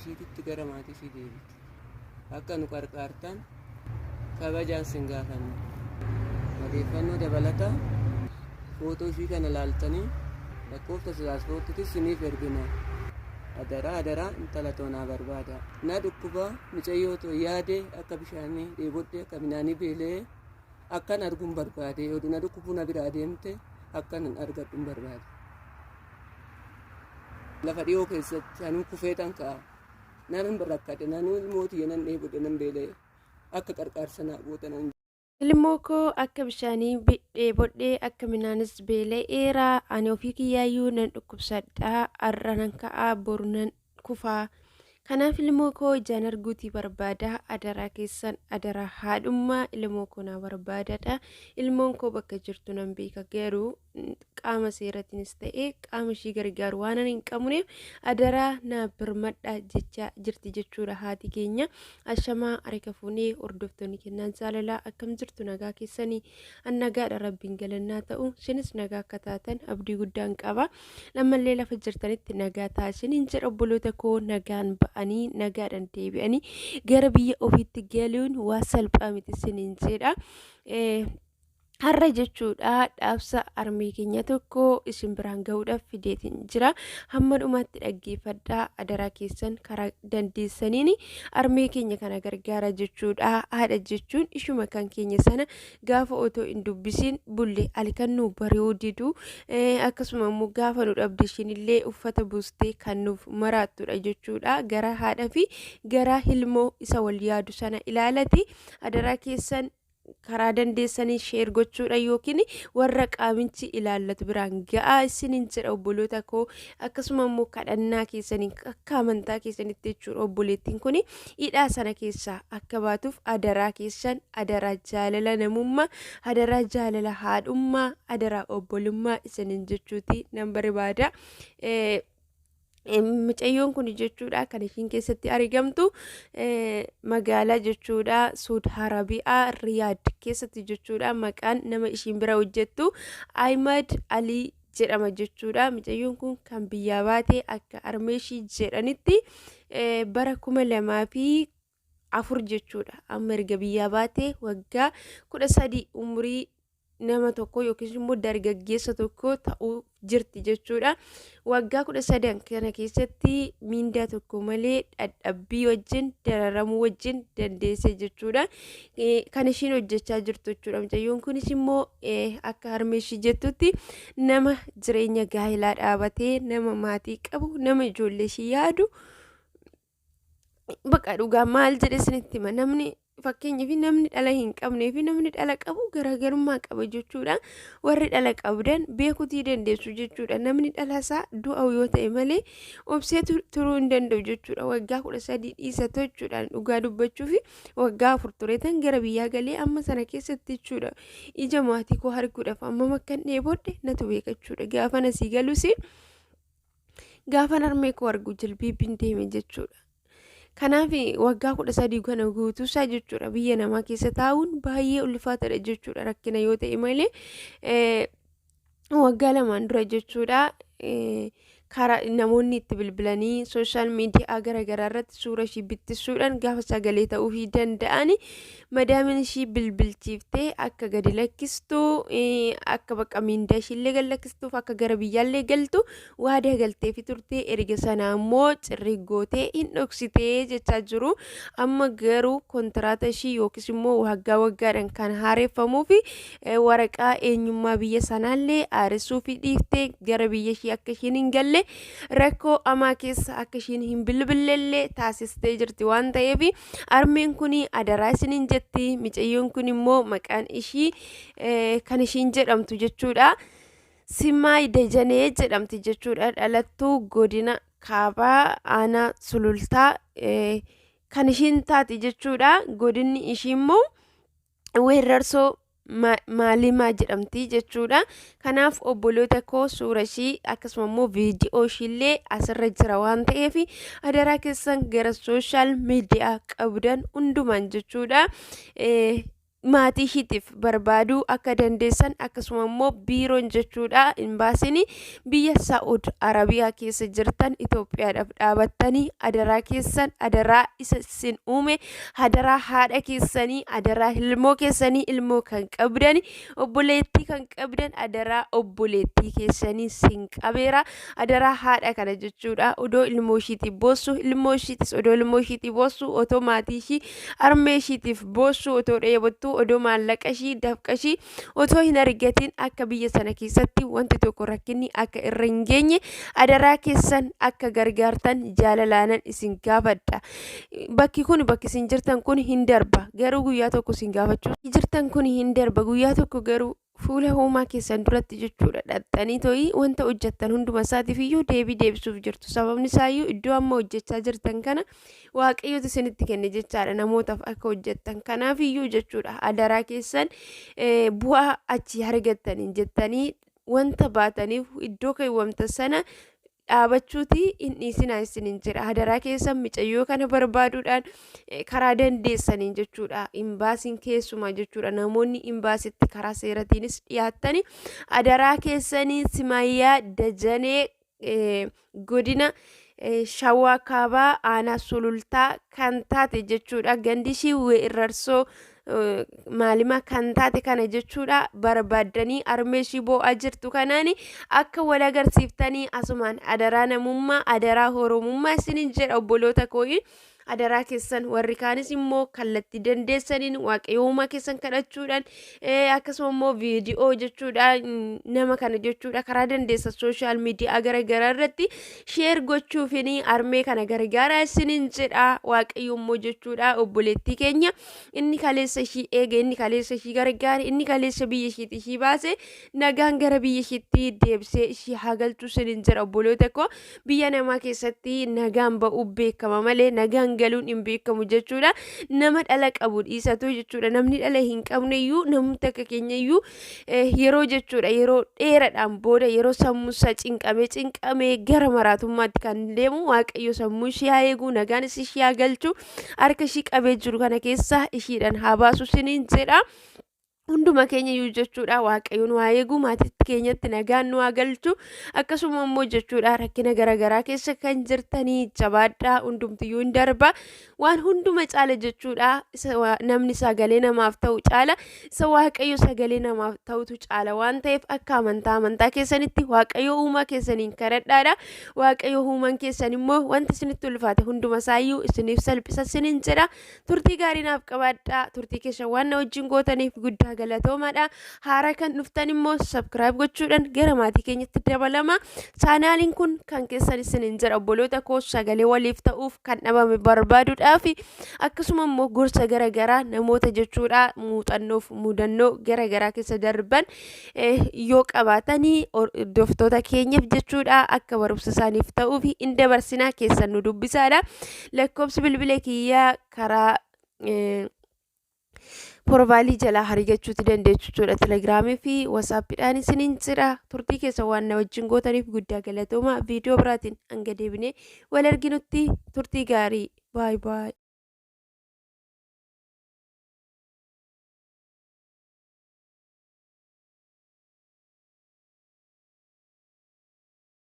isiititti gara maatii isii deebiti. Akka nu qarqaartan kabajaan sin gaafanna. Odeeffannoo dabalataa footoo ishii kana ilaaltanii lakkoofsa paaspoortiitis isiniif ergina. Adaraa intala toonaa barbaada. Na dhukkubaa mucayyoo too yaade akka bishaanii dheebodhee akka minaanii beelee akkan arguun barbaade. Yoo na dhukkubuu na biraa deemte akkan argadhuun barbaade. Lafa dhiyoo keessatti anuu kufeetan ka'a. Nan rakkate nanuu ilmootii nan dheebodhe nan beelee akka qarqaarsa naa gootan. Ilmoo koo akka bishaanii dheebodhee akka minaanis beela'eera. Ani ofii kiyyaayyuu nan dhukkubsadhaa. Har'a nan ka'aa boru nan kufaa. Kanaaf ilmoo koo ijaan arguutii barbaada. Adaraa keessan adaraa haadhummaa ilmoo koo na barbaadadha. Ilmoon koo bakka jirtu nan beeka garuu qaama seeratiinis ta'ee qaama ishii gargaaru waan hin qabneef adaraa na birmadha jechaa jirti jechuudha haati keenya. Ashamaa harika fuunee hordoftoonni kennaan jaalalaa akkam jirtu nagaa keessanii annagaadha rabbiin galannaa ta'u isinis nagaa akka taatan abdii guddaan qaba. Lammallee lafa jirtanitti nagaa taasiniin jedha obboloota koo nagaan ba'anii nagaadhaan deebi'anii gara biyya ofiitti galuun waa salphaa miti isiniin jedha. Har'a jechuudha dhaabsa armee keenya tokko isin biraan gahuudhaaf fideetiin jira. Hamma dhumaatti dhaggeeffadhaa adaraa keessan karaa dandeessaniin armee keenya kana gargaara jechuudha. Haadha jechuun ishuma kan keenya sana gaafa otoo hin dubbisiin bulle halkan nu bari'uu didu akkasuma immoo gaafa nu dhabde ishiinillee uffata buustee kan nuuf maraattudha jechuudha. Gara haadha fi gara ilmoo isa wal yaadu sana ilaalati adaraa keessan karaa dandeessanii sheer gochuudha yookiin warra qaamichi ilaallatu biraan ga'aa isiniin jedha obboloota koo. Akkasuma immoo kadhannaa keessaniin akka amantaa keessanitti jechuudha obboleettiin kun hidhaa sana keessaa akka baatuuf adaraa keessan adaraa jaalala namummaa adaraa jaalala haadhummaa adaraa obbolummaa isiniin jechuuti nan barbaada. Mucayyoon kun jechuudha kan ishiin keessatti argamtu magaalaa jechuudha Saudi Arabiyaa Riyaad keessatti jechuudha. Maqaan nama ishiin bira hojjettu Ahmad Ali jedhama jechuudha. Mucayyoon kun kan biyyaa baate akka armeeshii jedhanitti bara 2004 jechuudha. Amma erga biyyaa baate waggaa 13 umurii nama tokko yookiin immoo dargaggeessa tokko ta'uu jirti jechuudha. Waggaa 13 kana keessatti miindaa tokko malee dadhabbii wajjin dararamuu wajjin dandeesse jechuudha. Kan ishiin hojjechaa jirtu jechuudha. Mucayyoon kunis immoo akka harmeeshii jettutti nama jireenya gaa'ilaa dhaabatee nama maatii qabu nama ijoollee ishii yaadu bakka dhugaa maal jedhe isinitti hima namni fakkeenyaaf namni dhala hin qabnee fi namni dhala qabu garaagarummaa qaba jechuudha. Warri dhala qabdan beekuutii dandeessu jechuudha. Namni dhala isaa du'a yoo ta'e malee obsee turuu hin danda'u jechuudha. Waggaa 13 dhiisatu jechuudha dhugaa dubbachuu fi waggaa 4 tureetan gara biyyaa galee amma sana keessatti jechuudha. Ija maatii koo arguudhaaf amma makkan dheebodde natu beeka jechuudha. Gaafa nasii galus gaafa harmee koo argu jilbiibbiin deeme jechuudha. Kanaaf waggaa 13 kana guutuusaa jechuudha biyya namaa keessa taa'uun baay'ee ulfaataadha jechuudha. Rakkina yoo ta'e malee waggaa lamaan dura jechuudha karaa namoonni itti bilbilanii sooshaal miidiyaa garaagaraa irratti suura ishii bittisuudhaan gaafa sagalee ta'uu danda'an madaamin ishii bilbilchiiftee akka gadi lakkistuu akka bakka miindaa ishiillee gad lakkistuuf akka gara biyyaallee galtu waadaa galtee fi turtee erga sana immoo cirrii gootee hin dhoksitee jechaa jiru. Amma garuu kontiraata ishii yookiis immoo waggaadhaan kan haareeffamuu fi waraqaa eenyummaa biyya sanaallee haaressuu fi dhiiftee gara biyya ishii akka ishiin hin galle rakkoo amaa keessa akka ishiin hin bilbilleellee taasistee jirti waan ta'eef armeen kun adaraa isiniin jetti. Mucayyoon kun immoo maqaan ishii kan ishiin jedhamtu jechuudha Simaay Dajanee jedhamti jechuudha. Dhalattuu godina kaabaa aanaa sulultaa kan ishiin taati jechuudha. Godinni ishii immoo weerarsoo maalimaa jedhamti jechuudha. Kanaaf obboloota koo suura ishii akkasuma immoo viidiyoo ishiillee asirra jira waan ta'eef adaraa keessan gara sooshaal miidiyaa qabdan hundumaan jechuudha maatii ishiitiif barbaaduu akka dandeessan akkasuma immoo biiroon jechuudha imbaasiin biyya Saa'ud Arabiyaa keessa jirtan Itoophiyaadhaaf dhaabattanii adaraa keessan adaraa isa isin uume adaraa haadha keessanii adaraa ilmoo keessanii ilmoo kan qabdan obboleettii kan qabdan adaraa obboleettii keessanii sin qabeera adaraa haadha kana jechuudha odoo ilmoo ishiitiif boossu ilmoo ishiitis odoo ilmoo ishiitiif boossu otoo maatii ishii armee ishiitiif boossu otoo dheebottu odoo maallaqa ishii dafqa ishii otoo hin argatin akka biyya sana keessatti wanti tokko rakkinni akka irra hin geenye adaraa keessan akka gargaartan jaalalaanan isin gaafadha. Bakki kun bakki isin jirtan kun hin darba garuu guyyaa tokko isin gaafachuu jirtan kun hin darba guyyaa tokko garuu fuula uumaa keessan duratti jechuudha dhaxxanii to'ii wanta hojjettan hunduma isaatiif iyyuu deebii deebisuuf jirtu sababni isaayyuu iddoo amma hojjechaa jirtan kana waaqayyooti isinitti kenne jechaadha namootaaf akka hojjettan kanaaf iyyuu jechuudha adaraa keessan bu'aa achi argattaniin jettanii wanta baataniif iddoo keewwamta sana dhaabachuuti hin dhiisinaa isiniin jira adaraa keessan micayyoo kana barbaaduudhaan karaa dandeessaniin jechuudha imbaasiin keessumaa jechuudha namoonni imbaasitti karaa seeratiinis dhiyaattanii adaraa keessanii Simayyaa Dajanee godina Shawaa Kaabaa aanaa Sulultaa kan taate jechuudha gandishii weerrarsoo maalima kan taate kana jechuudha barbaaddanii armeeshii boo'aa jirtu kanaani akka wal agarsiiftanii asumaan adaraa namummaa adaraa horomummaa isiniin jedha obboloota kooyi adaraa keessan warri kaanis immoo kallatti dandeessaniin waaqayyo uumaa keessan kadhachuudhaan akkasuma immoo viidiyoo jechuudha nama kana jechuudha karaa dandeessa sooshaal miidiyaa garagaraa irratti sheer gochuufini armee kana gargaaraa isiniin jedha waaqayyo immoo jechuudha obboleettii keenya inni kaleessa ishii eege inni kaleessa ishii gargaare inni kaleessa biyya ishiitti ishii baase nagaan gara biyya ishiitti deebisee ishii hagalchu isiniin jedha obboloota koo biyya namaa keessatti nagaan ba'uu beekama malee nagaan galuun hin beekamu jechuudha nama dhala qabu dhiisatu jechuudha namni dhala hin qabne iyyuu namni akka keenya iyyuu yeroo jechuudha yeroo dheeraadhaan booda yeroo sammuusaa cinqamee gara maraatummaatti kan deemu waaqayyo sammuu ishii haa eegu nagaan ishii haa galchu harka ishii qabee jiru kana keessa ishiidhaan haa baasu isiniin jedha. Hunduma keenya iyyuu jechuudha waaqayyoon waa eegu maatii keenyatti nagaan nu haa galchu akkasuma immoo jechuudha rakkina garagaraa keessa kan jirtanii jabaadhaa hundumtiyyuu hin darba waan hunduma caala jechuudha namni sagalee namaaf ta'u caala isa waaqayyo sagalee namaaf ta'utu caala waan ta'eef akka amantaa keessanitti waaqayyo uumaa keessaniin kadhadhaadha waaqayyo uumaan keessan immoo wanti isinitti ulfaate hunduma isaayyuu isiniif salphisa isiniin jedha turtii gaarii naaf qabaadhaa turtii keessa waan na wajjin gootaniif guddaa galatoomaadha haara kan dhuftan immoo subscribe gochuudhaan gara maatii keenyatti dabalama chaanaaliin kun kan keessan isiniin jedha obboloota koo sagalee waliif ta'uuf kan dhabame barbaaduudhaaf akkasuma immoo gorsa garagaraa namoota jechuudha muuxannoof mudannoo garagaraa keessa darban yoo qabaatanii hordoftoota keenyaaf jechuudha akka barumsa isaaniif ta'uuf hin dabarsinaa keessan nu dubbisaadha lakkoofsi bilbila kiyyaa karaa Provaayilii jalaa harigachuuti dandeechu jechuudha telegiraamii fi waasaappiidhaan isiniin jira turtii keessa waan na wajjin gootaniif guddaa galatooma viidiyoo biraatiin hanga deebinee wal arginutti turtii gaarii baay baay.